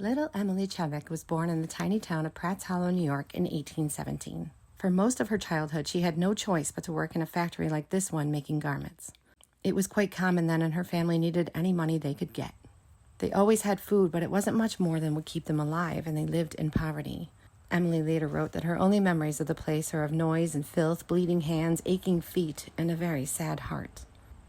Little Emily Chubbuck was born in the tiny town of Pratt's Hollow, New York in 1817. For most of her childhood, she had no choice but to work in a factory like this one making garments. It was quite common then, and her family needed any money they could get. They always had food, but it wasn't much more than would keep them alive, and they lived in poverty. Emily later wrote that her only memories of the place are of noise and filth, bleeding hands, aching feet, and a very sad heart.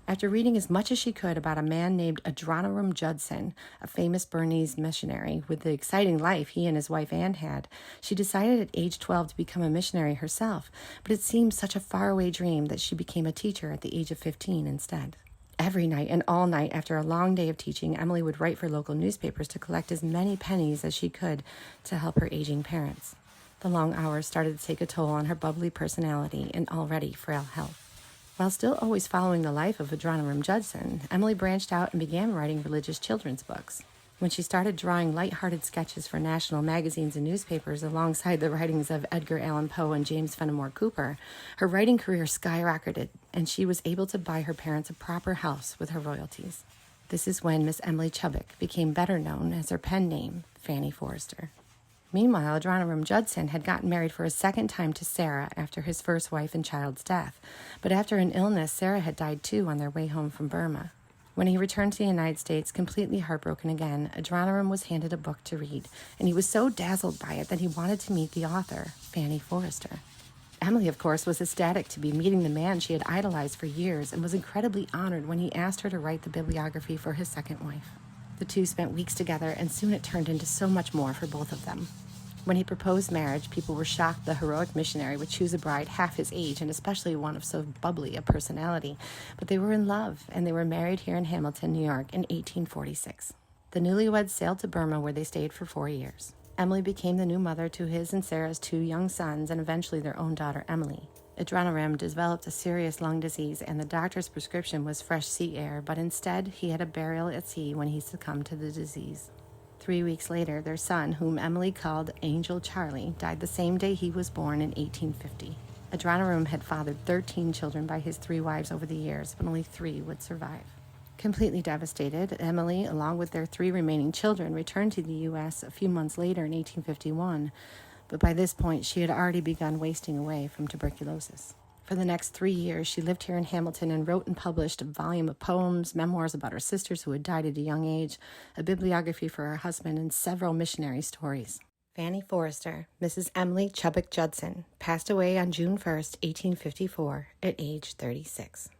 After reading as much as she could about a man named Adoniram Judson, a famous Bernese missionary, with the exciting life he and his wife Anne had, she decided at age 12 to become a missionary herself, but it seemed such a faraway dream that she became a teacher at the age of 15 instead. Every night and all night after a long day of teaching, Emily would write for local newspapers to collect as many pennies as she could to help her aging parents. The long hours started to take a toll on her bubbly personality and already frail health. While still always following the life of Adoniram Judson, Emily branched out and began writing religious children's books. When she started drawing light-hearted sketches for national magazines and newspapers alongside the writings of Edgar Allan Poe and James Fenimore Cooper, her writing career skyrocketed, and she was able to buy her parents a proper house with her royalties. This is when Miss Emily Chubbuck became better known as her pen name, Fanny Forrester. Meanwhile, Adoniram Judson had gotten married for a second time to Sarah after his first wife and child's death, but after an illness, Sarah had died too on their way home from Burma. When he returned to the United States, completely heartbroken again, Adoniram was handed a book to read, and he was so dazzled by it that he wanted to meet the author, Fanny Forrester. Emily, of course, was ecstatic to be meeting the man she had idolized for years and was incredibly honored when he asked her to write the bibliography for his second wife. The two spent weeks together, and soon it turned into so much more for both of them. When he proposed marriage, people were shocked the heroic missionary would choose a bride half his age, and especially one of so bubbly a personality. But they were in love, and they were married here in Hamilton, New York in 1846. The newlyweds sailed to Burma, where they stayed for 4 years. Emily became the new mother to his and Sarah's 2 young sons, and eventually their own daughter, Emily. Adoniram developed a serious lung disease, and the doctor's prescription was fresh sea air, but instead he had a burial at sea when he succumbed to the disease. 3 weeks later, their son, whom Emily called Angel Charlie, died the same day he was born in 1850. Adoniram had fathered 13 children by his 3 wives over the years, but only 3 would survive. Completely devastated, Emily, along with their 3 remaining children, returned to the U.S. a few months later in 1851, but by this point she had already begun wasting away from tuberculosis. For the next 3 years, she lived here in Hamilton and wrote and published a volume of poems, memoirs about her sisters who had died at a young age, a bibliography for her husband, and several missionary stories. Fanny Forrester, Mrs. Emily Chubbuck Judson, passed away on June 1st, 1854, at age 36.